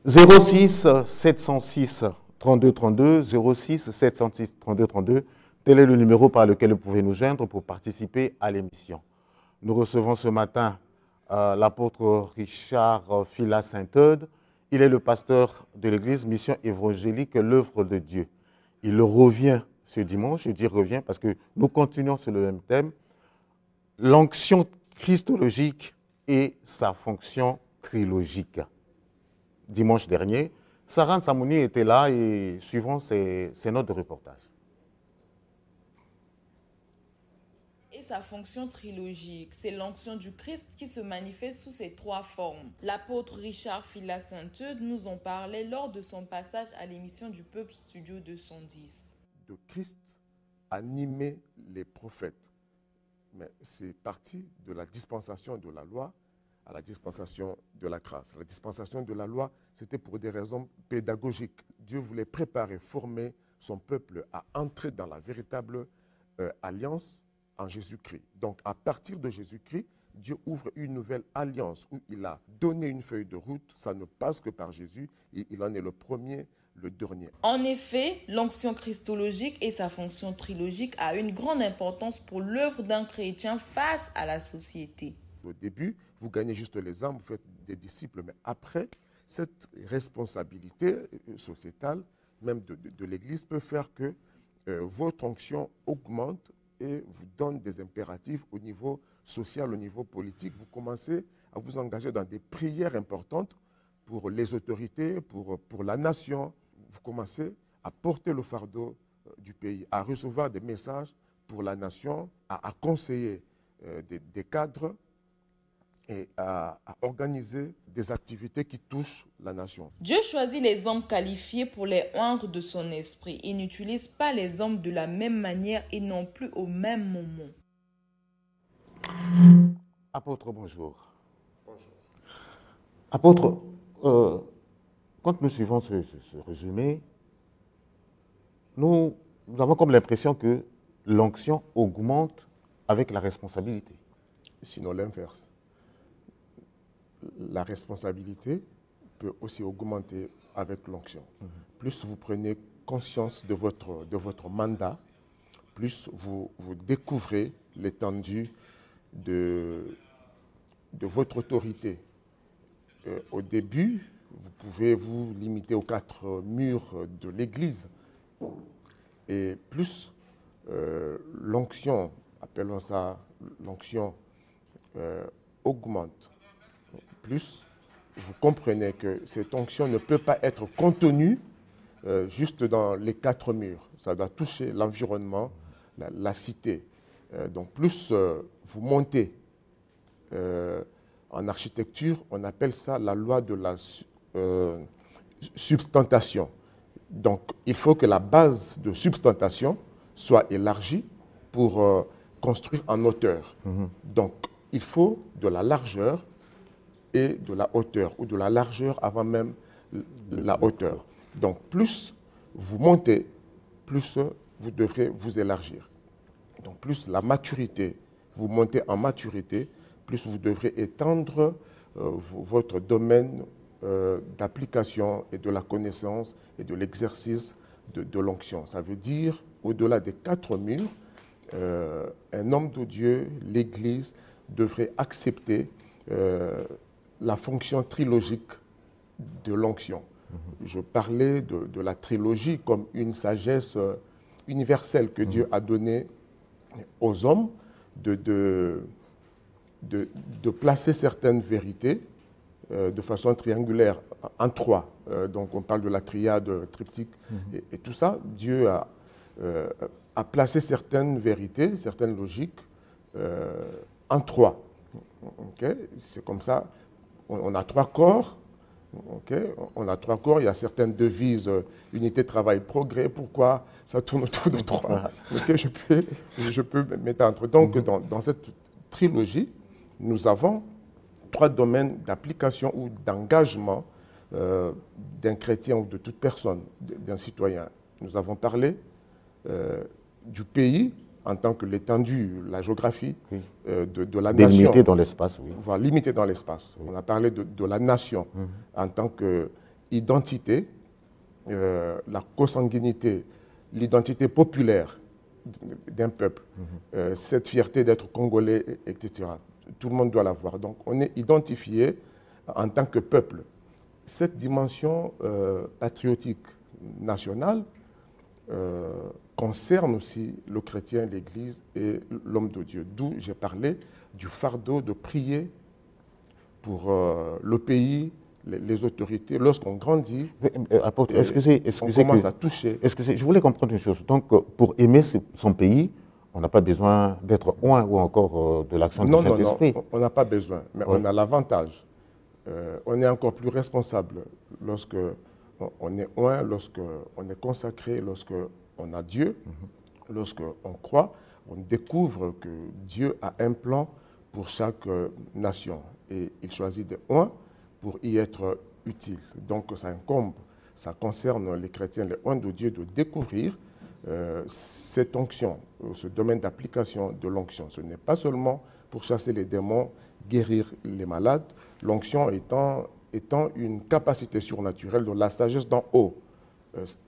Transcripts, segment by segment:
06 706 32 32, 06 706 32 32, tel est le numéro par lequel vous pouvez nous joindre pour participer à l'émission. Nous recevons ce matin l'apôtre Richard Fila Saint-Eudes. Il est le pasteur de l'église Mission évangélique L'œuvre de Dieu. Il revient ce dimanche, je dis revient parce que nous continuons sur le même thème, l'onction christologique et sa fonction trilogique. Dimanche dernier, Sarah Samouni était là et suivons ses notes de reportage. Et sa fonction trilogique, c'est l'onction du Christ qui se manifeste sous ces trois formes. L'apôtre Richard Fila Saint-Eudes nous en parlait lors de son passage à l'émission du Peuple Studio 210. De Christ animer les prophètes. Mais c'est parti de la dispensation de la loi à la dispensation de la grâce. La dispensation de la loi, c'était pour des raisons pédagogiques. Dieu voulait préparer, former son peuple à entrer dans la véritable alliance en Jésus-Christ. Donc, à partir de Jésus-Christ, Dieu ouvre une nouvelle alliance où il a donné une feuille de route. Ça ne passe que par Jésus et il en est le premier, le dernier. En effet, l'onction christologique et sa fonction trilogique a une grande importance pour l'œuvre d'un chrétien face à la société. Au début, vous gagnez juste les âmes, vous faites des disciples, mais après, cette responsabilité sociétale, même de l'Église, peut faire que votre onction augmente et vous donne des impératifs au niveau social, au niveau politique. Vous commencez à vous engager dans des prières importantes pour les autorités, pour la nation. Vous commencez à porter le fardeau du pays, à recevoir des messages pour la nation, à conseiller des cadres et à organiser des activités qui touchent la nation. Dieu choisit les hommes qualifiés pour les oindre de son esprit. Il n'utilise pas les hommes de la même manière et non plus au même moment. Apôtre, bonjour. Bonjour. Apôtre, quand nous suivons ce résumé, nous avons comme l'impression que l'onction augmente avec la responsabilité. Sinon l'inverse. La responsabilité peut aussi augmenter avec l'onction. Plus vous prenez conscience de votre mandat, plus vous découvrez l'étendue de votre autorité. Au début, vous pouvez vous limiter aux 4 murs de l'Église. Et plus l'onction, appelons ça l'onction, augmente, plus vous comprenez que cette onction ne peut pas être contenue juste dans les 4 murs. Ça doit toucher l'environnement, la cité. Donc plus vous montez en architecture, on appelle ça la loi de la substantation. Donc il faut que la base de substantation soit élargie pour construire en hauteur. Donc il faut de la largeur et de la hauteur, ou de la largeur avant même la hauteur. Donc plus vous montez, plus vous devrez vous élargir. Donc plus la maturité, vous montez en maturité, plus vous devrez étendre votre domaine d'application et de la connaissance et de l'exercice de l'onction. Ça veut dire, au-delà des 4 murs, un homme de Dieu, l'Église, devrait accepter la fonction trilogique de l'onction. Je parlais de la trilogie comme une sagesse universelle que Dieu a donnée aux hommes de placer certaines vérités de façon triangulaire, en 3. Donc on parle de la triade triptyque et tout ça. Dieu a placé certaines vérités, certaines logiques en 3. Okay? C'est comme ça. On a 3 corps, okay? On a 3 corps, il y a certaines devises, unité, travail, progrès, pourquoi ça tourne autour de 3. Okay? Je peux mettre entre. Donc dans cette trilogie, nous avons 3 domaines d'application ou d'engagement d'un chrétien ou de toute personne, d'un citoyen. Nous avons parlé du pays, en tant que l'étendue, la géographie de la nation. Limité dans l'espace, oui. Voilà, limité dans l'espace. Oui. On a parlé de la nation en tant que identité, la consanguinité, l'identité populaire d'un peuple, cette fierté d'être congolais, etc. Tout le monde doit l'avoir. Donc on est identifié en tant que peuple. Cette dimension patriotique nationale concerne aussi le chrétien, l'Église et l'homme de Dieu. D'où j'ai parlé du fardeau de prier pour le pays, les autorités. Lorsqu'on grandit, Apôtre, on commence à toucher. Je voulais comprendre une chose. Donc, pour aimer son pays, on n'a pas besoin d'être oint ou encore de l'action du Saint-Esprit. Non, on n'a pas besoin. Mais on a l'avantage. On est encore plus responsable lorsque on est oint, lorsqu'on est consacré, lorsqu'on a Dieu, lorsqu'on croit, on découvre que Dieu a un plan pour chaque nation. Et il choisit des oints pour y être utile. Donc ça concerne les chrétiens, les oints de Dieu, de découvrir cette onction, ce domaine d'application de l'onction. Ce n'est pas seulement pour chasser les démons, guérir les malades, l'onction étant une capacité surnaturelle de la sagesse d'en haut.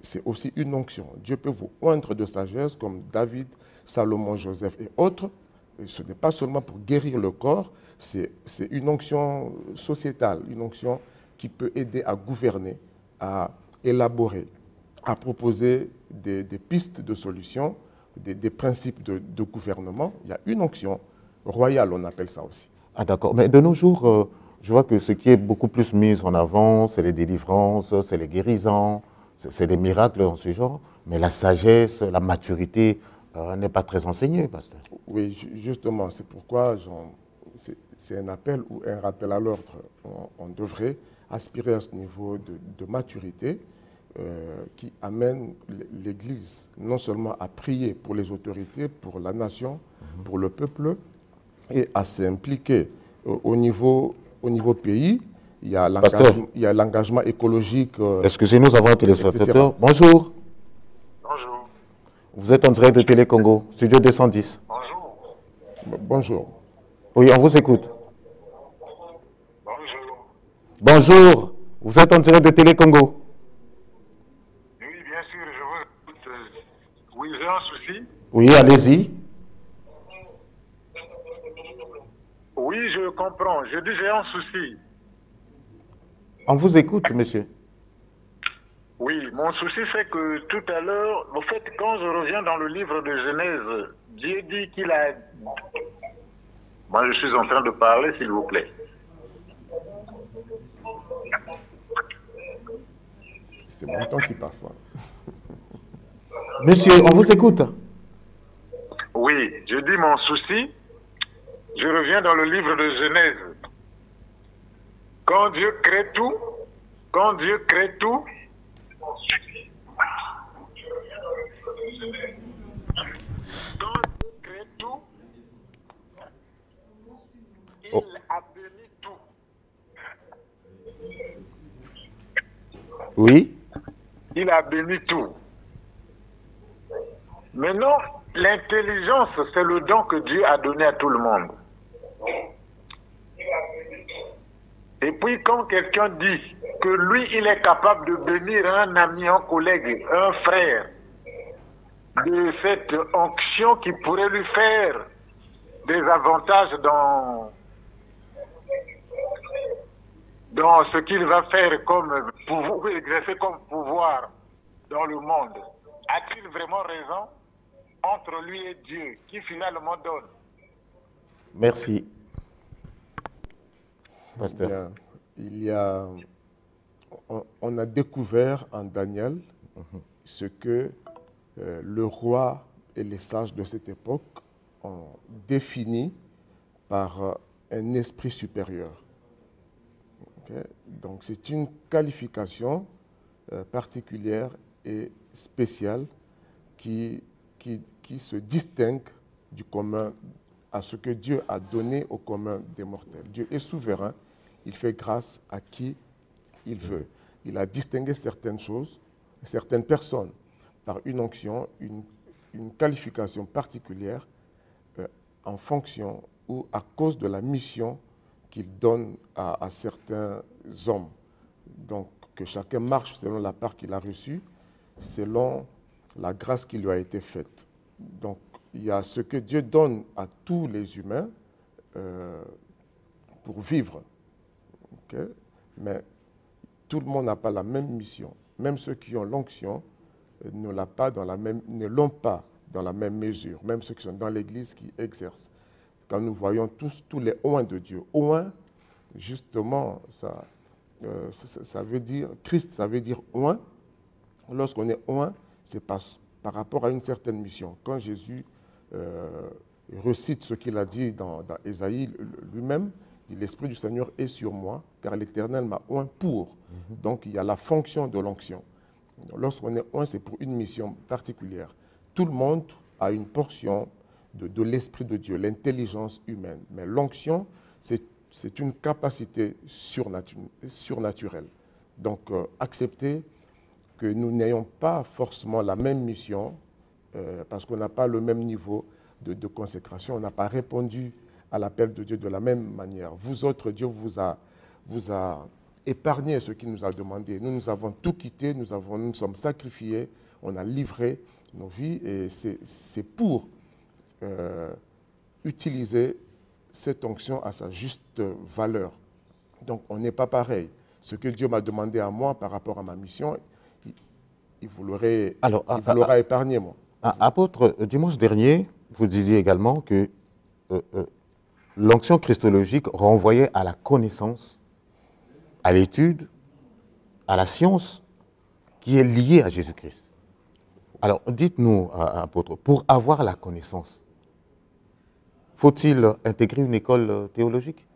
C'est aussi une onction. Dieu peut vous oindre de sagesse comme David, Salomon, Joseph et autres. Et ce n'est pas seulement pour guérir le corps, c'est une onction sociétale, une onction qui peut aider à gouverner, à élaborer, à proposer des pistes de solutions, des principes de gouvernement. Il y a une onction royale, on appelle ça aussi. Ah d'accord, mais de nos jours, je vois que ce qui est beaucoup plus mis en avant, c'est les délivrances, c'est les guérisons, c'est des miracles en ce genre, mais la sagesse, la maturité n'est pas très enseignée, pasteur. Oui, justement, c'est pourquoi c'est un appel ou un rappel à l'ordre. On devrait aspirer à ce niveau de maturité qui amène l'Église non seulement à prier pour les autorités, pour la nation, pour le peuple, et à s'impliquer au niveau pays. Il y a l'engagement écologique. Excusez-nous, nous avons un téléspectateur. Bonjour. Bonjour. Vous êtes en direct de Télé Congo, Studio 210. Bonjour. Bonjour. Oui, on vous écoute. Bonjour. Bonjour. Vous êtes en direct de Télé Congo. Oui, bien sûr, je vous écoute. Oui, j'ai un souci. Oui, allez-y. Oui, je comprends. Je dis j'ai un souci. On vous écoute, monsieur. Oui, mon souci, c'est que tout à l'heure, en fait, quand je reviens dans le livre de Genèse, Dieu dit qu'il a... Moi, je suis en train de parler, s'il vous plaît. C'est mon temps qui passe. Monsieur, on vous écoute. Oui, je dis mon souci. Je reviens dans le livre de Genèse. Quand Dieu crée tout, quand Dieu crée tout, il a béni tout. Oui. Il a béni tout. Maintenant, l'intelligence, c'est le don que Dieu a donné à tout le monde. Et puis, quand quelqu'un dit que lui, il est capable de bénir un ami, un collègue, un frère, de cette onction qui pourrait lui faire des avantages dans ce qu'il va faire comme pouvoir, exercer comme pouvoir dans le monde, a-t-il vraiment raison entre lui et Dieu, qui finalement donne? Merci. Pasteur. Bien, on a découvert en Daniel ce que le roi et les sages de cette époque ont défini par un esprit supérieur. Okay? Donc c'est une qualification particulière et spéciale qui se distingue du commun à ce que Dieu a donné au commun des mortels. Dieu est souverain, il fait grâce à qui il veut. Il a distingué certaines choses, certaines personnes par une onction, une qualification particulière en fonction ou à cause de la mission qu'il donne à certains hommes. Donc, que chacun marche selon la part qu'il a reçue, selon la grâce qui lui a été faite. Donc, il y a ce que Dieu donne à tous les humains pour vivre. Okay? Mais tout le monde n'a pas la même mission. Même ceux qui ont l'onction ne l'ont pas dans la même mesure. Même ceux qui sont dans l'Église qui exercent. Quand nous voyons tous les oints de Dieu. Oint, justement, ça veut dire, Christ, ça veut dire oint. Lorsqu'on est oint, c'est par rapport à une certaine mission. Quand Jésus recite ce qu'il a dit dans Ésaïe lui-même, dit « L'Esprit du Seigneur est sur moi, car l'Éternel m'a oint pour ». Donc, il y a la fonction de l'onction. Lorsqu'on est oint, c'est pour une mission particulière. Tout le monde a une portion de l'Esprit de Dieu, l'intelligence humaine. Mais l'onction, c'est une capacité surnaturelle. Donc, accepter que nous n'ayons pas forcément la même mission, parce qu'on n'a pas le même niveau de consécration, on n'a pas répondu à l'appel de Dieu de la même manière. Vous autres, Dieu vous a épargné ce qu'il nous a demandé. Nous avons tout quitté, nous sommes sacrifiés, on a livré nos vies, et c'est pour utiliser cette onction à sa juste valeur. Donc, on n'est pas pareil. Ce que Dieu m'a demandé à moi par rapport à ma mission, il vous l'aura épargné, moi. Apôtre, dimanche dernier, vous disiez également que l'onction christologique renvoyait à la connaissance, à l'étude, à la science qui est liée à Jésus-Christ. Alors, dites-nous, apôtre, pour avoir la connaissance, faut-il intégrer une école théologique?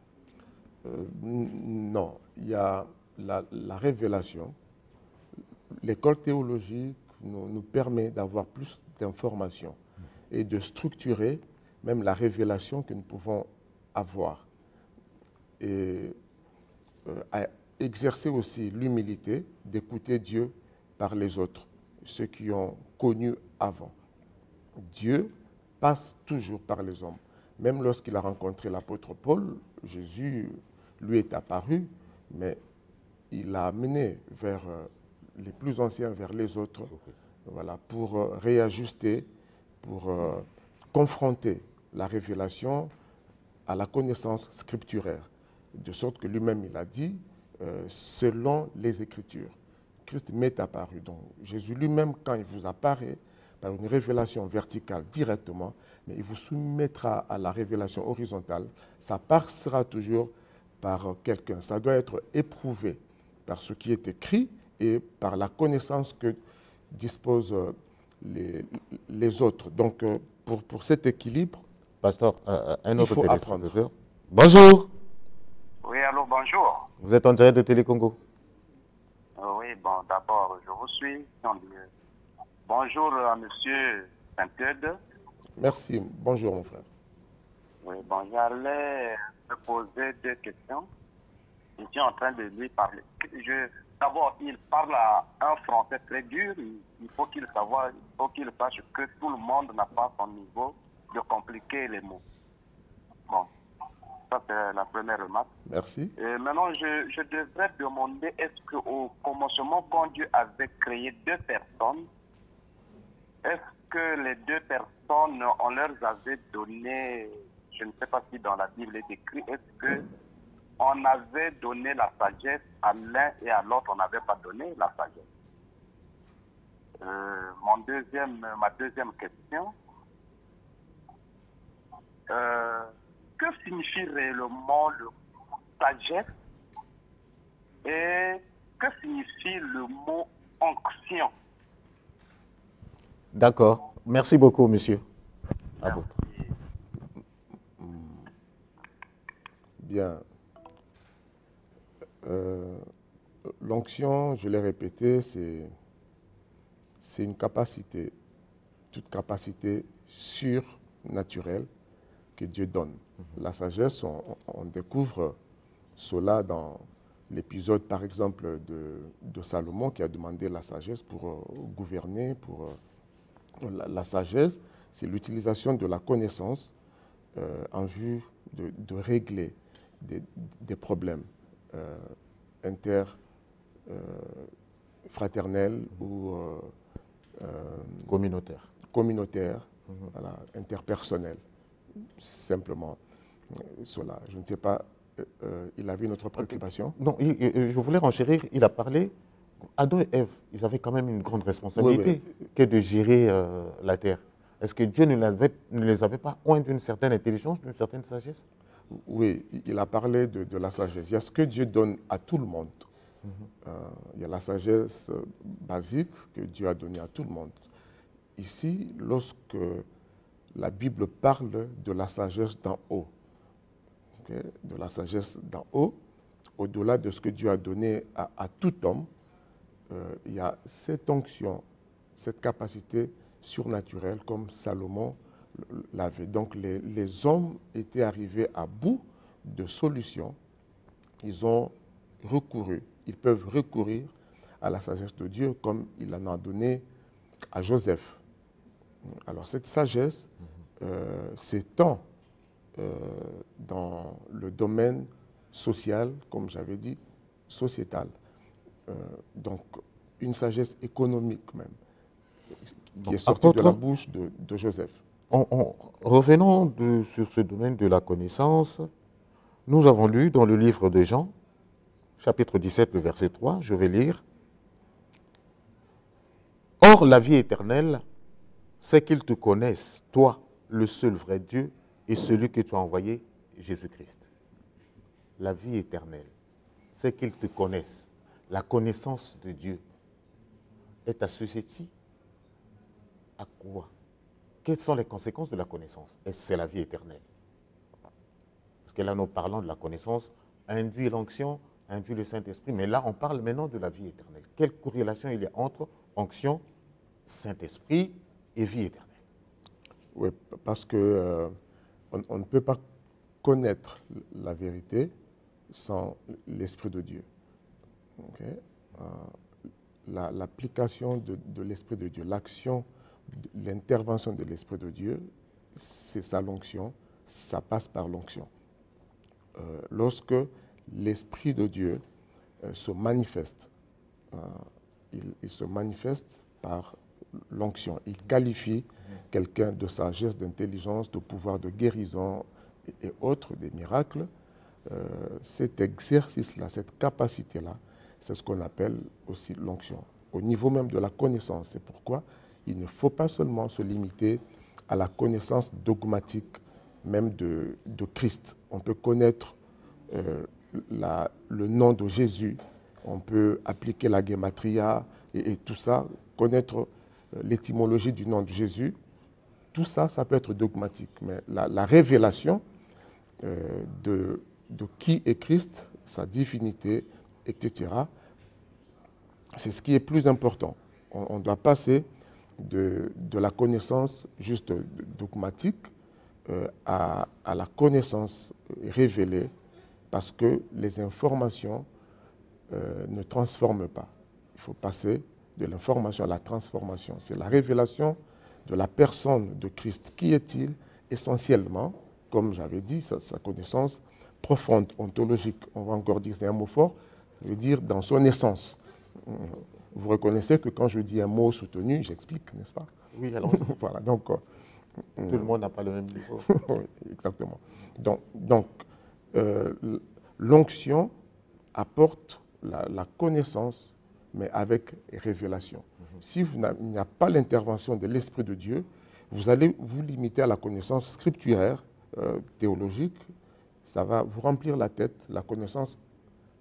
Non, il y a la révélation. L'école théologique nous permet d'avoir plus d'informations et de structurer même la révélation que nous pouvons avoir. Et à exercer aussi l'humilité d'écouter Dieu par les autres, ceux qui ont connu avant. Dieu passe toujours par les hommes. Même lorsqu'il a rencontré l'apôtre Paul, Jésus lui est apparu, mais il l'a amené vers les plus anciens, vers les autres, voilà, pour réajuster, pour confronter la révélation à la connaissance scripturaire. De sorte que lui-même, il a dit, selon les Écritures. Christ m'est apparu. Donc, Jésus lui-même, quand il vous apparaît, par une révélation verticale directement, mais il vous soumettra à la révélation horizontale. Ça passera toujours par quelqu'un. Ça doit être éprouvé par ce qui est écrit et par la connaissance que disposent les autres. Donc, pour cet équilibre, Pasteur, un autre faut apprendre. Bonjour. Oui, allô, bonjour. Vous êtes en direct de Télé Congo. Oui, bon, d'abord, je vous suis. Bonjour à Monsieur Saint-Eude. Merci. Bonjour, mon frère. Oui, bon, j'allais me poser deux questions. Je suis en train de lui parler. D'abord, il parle à un français très dur. Il faut qu'il sache que tout le monde n'a pas son niveau de compliquer les mots. Bon, ça c'est la première remarque. Merci. Et maintenant, je devrais demander, est-ce qu'au commencement, quand Dieu avait créé deux personnes, est-ce que les deux personnes, on leur avait donné, je ne sais pas si dans la Bible est écrit, est-ce qu'on avait donné la sagesse à l'un et à l'autre, on n'avait pas donné la sagesse? Ma deuxième question, que signifie réellement le mot sagesse et que signifie le mot onction? D'accord. Merci beaucoup, monsieur. À vous. Bien. L'onction, je l'ai répété, c'est une capacité, toute capacité surnaturelle que Dieu donne. La sagesse, on découvre cela dans l'épisode, par exemple, de Salomon qui a demandé la sagesse pour gouverner. La sagesse, c'est l'utilisation de la connaissance en vue de régler des problèmes fraternelle ou communautaire, voilà, interpersonnelle. Simplement cela. Je ne sais pas, il avait une autre préoccupation. Non, je voulais renchérir, il a parlé, Adam et Ève, ils avaient quand même une grande responsabilité que de gérer la terre. Est-ce que Dieu ne les avait pas oints d'une certaine intelligence, d'une certaine sagesse? Oui, il a parlé de la sagesse. Il y a ce que Dieu donne à tout le monde. Il y a la sagesse basique que Dieu a donnée à tout le monde. Ici, lorsque la Bible parle de la sagesse d'en haut, de la sagesse d'en haut, au-delà de ce que Dieu a donné à tout homme, il y a cette onction, cette capacité surnaturelle comme Salomon l'avait. Donc les hommes étaient arrivés à bout de solutions. Ils ont recouru, ils peuvent recourir à la sagesse de Dieu comme il en a donné à Joseph. Alors cette sagesse s'étend dans le domaine social, comme j'avais dit, sociétal. Donc une sagesse économique même, qui est sortie de la bouche de Joseph. Revenons sur ce domaine de la connaissance. Nous avons lu dans le livre de Jean, chapitre 17, le verset 3, je vais lire. « Or, la vie éternelle, c'est qu'ils te connaissent, toi, le seul vrai Dieu, et celui que tu as envoyé, Jésus-Christ. » La vie éternelle, c'est qu'ils te connaissent. La connaissance de Dieu est assujettie à quoi? Quelles sont les conséquences de la connaissance? Et c'est la vie éternelle. Parce que là, nous parlons de la connaissance, induit l'onction, induit le Saint-Esprit, mais là, on parle maintenant de la vie éternelle. Quelle corrélation il y a entre onction, Saint-Esprit et vie éternelle? Oui, parce que on ne peut pas connaître la vérité sans l'Esprit de Dieu. Okay? L'application de l'Esprit de Dieu, l'action, l'intervention de l'Esprit de Dieu, c'est ça l'onction, ça passe par l'onction. Lorsque l'Esprit de Dieu se manifeste, il se manifeste par l'onction. Il qualifie quelqu'un de sagesse, d'intelligence, de pouvoir de guérison et autres, des miracles. Cet exercice-là, cette capacité-là, c'est ce qu'on appelle aussi l'onction. Au niveau même de la connaissance, c'est pourquoi il ne faut pas seulement se limiter à la connaissance dogmatique même de Christ. On peut connaître le nom de Jésus, on peut appliquer la gematria et tout ça, connaître l'étymologie du nom de Jésus. Tout ça, ça peut être dogmatique. Mais la révélation de qui est Christ, sa divinité, etc., c'est ce qui est plus important. On doit passer de la connaissance juste dogmatique à la connaissance révélée, parce que les informations ne transforment pas. Il faut passer de l'information à la transformation. C'est la révélation de la personne de Christ. Qui est-il? Essentiellement, comme j'avais dit, sa connaissance profonde, ontologique. On va encore dire, c'est un mot fort, ça veut dire dans son essence. Vous reconnaissez que quand je dis un mot soutenu, j'explique, n'est-ce pas? Oui, alors. Voilà, donc. Tout le monde n'a pas le même niveau. Oui, exactement. Donc l'onction apporte la connaissance, mais avec révélation. Si il n'y a pas l'intervention de l'Esprit de Dieu, vous allez vous limiter à la connaissance scripturaire, théologique. Ça va vous remplir la tête, la connaissance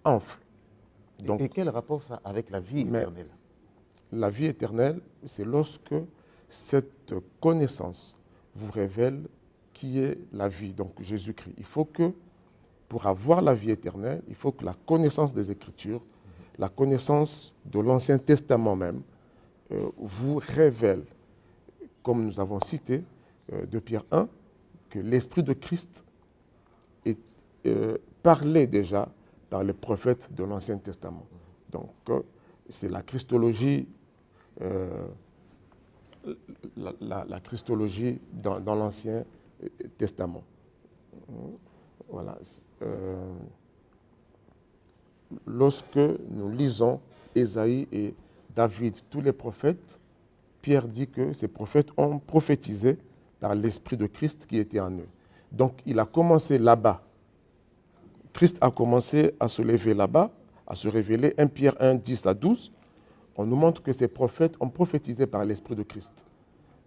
enfle. Donc, et quel rapport ça avec la vie éternelle? La vie éternelle, c'est lorsque cette connaissance vous révèle qui est la vie, donc Jésus-Christ. Il faut que, pour avoir la vie éternelle, il faut que la connaissance des Écritures, la connaissance de l'Ancien Testament même, vous révèle, comme nous avons cité de Pierre 1, que l'Esprit de Christ parlait déjà par les prophètes de l'Ancien Testament. Donc, c'est la christologie, la christologie dans l'Ancien Testament. Voilà. lorsque nous lisons Ésaïe et David, tous les prophètes, Pierre dit que ces prophètes ont prophétisé par l'Esprit de Christ qui était en eux. Donc il a commencé là-bas. Christ a commencé à se lever là-bas, à se révéler. 1 Pierre 1, 10 à 12, on nous montre que ces prophètes ont prophétisé par l'Esprit de Christ.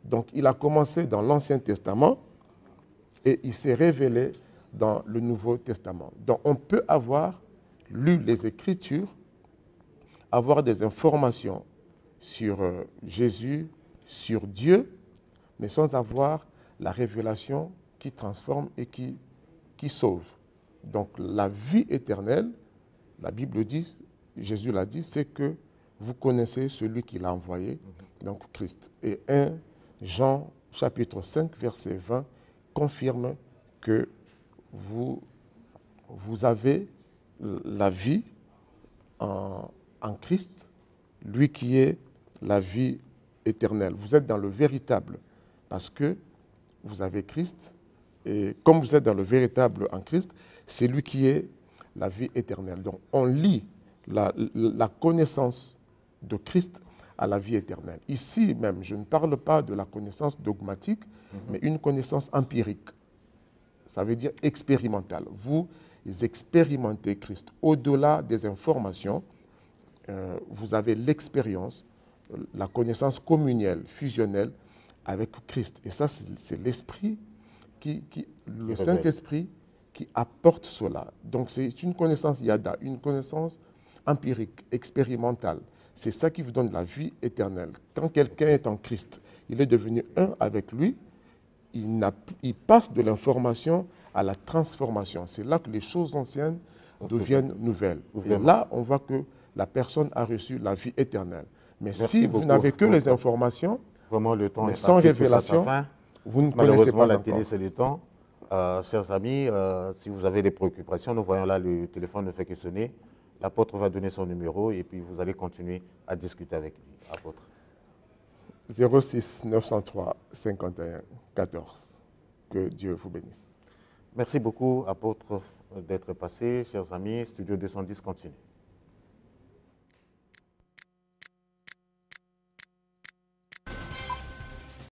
Donc il a commencé dans l'Ancien Testament et il s'est révélé dans le Nouveau Testament. Donc on peut avoir lu les Écritures, avoir des informations sur Jésus, sur Dieu, mais sans avoir la révélation qui transforme et qui sauve. Donc la vie éternelle, la Bible dit, Jésus l'a dit, c'est que vous connaissez celui qui l'a envoyé, donc Christ. Et 1 Jean chapitre 5, verset 20, confirme que vous avez la vie en Christ, lui qui est la vie éternelle. Vous êtes dans le véritable, parce que vous avez Christ, et comme vous êtes dans le véritable en Christ, c'est lui qui est la vie éternelle. Donc on lie la connaissance de Christ à la vie éternelle. Ici même, je ne parle pas de la connaissance dogmatique, mais une connaissance empirique. Ça veut dire expérimentale. Vous expérimentez Christ. Au-delà des informations, vous avez l'expérience, la connaissance communielle, fusionnelle avec Christ. Et ça, c'est l'Esprit, le Saint-Esprit qui apporte cela. Donc c'est une connaissance yada, une connaissance empirique, expérimentale. C'est ça qui vous donne la vie éternelle. Quand quelqu'un est en Christ, il est devenu un avec lui, il passe de l'information à la transformation. C'est là que les choses anciennes deviennent nouvelles. Et là, on voit que la personne a reçu la vie éternelle. Mais si vous n'avez que les informations, vraiment, le temps est sans révélation, vous ne connaissez pas la encore. télé, c'est le temps. Chers amis, si vous avez des préoccupations, nous voyons là, le téléphone ne fait que sonner. L'apôtre va donner son numéro et puis vous allez continuer à discuter avec lui. Apôtre. 06 903 51 14. Que Dieu vous bénisse. Merci beaucoup, apôtre, d'être passé. Chers amis, Studio 210 continue.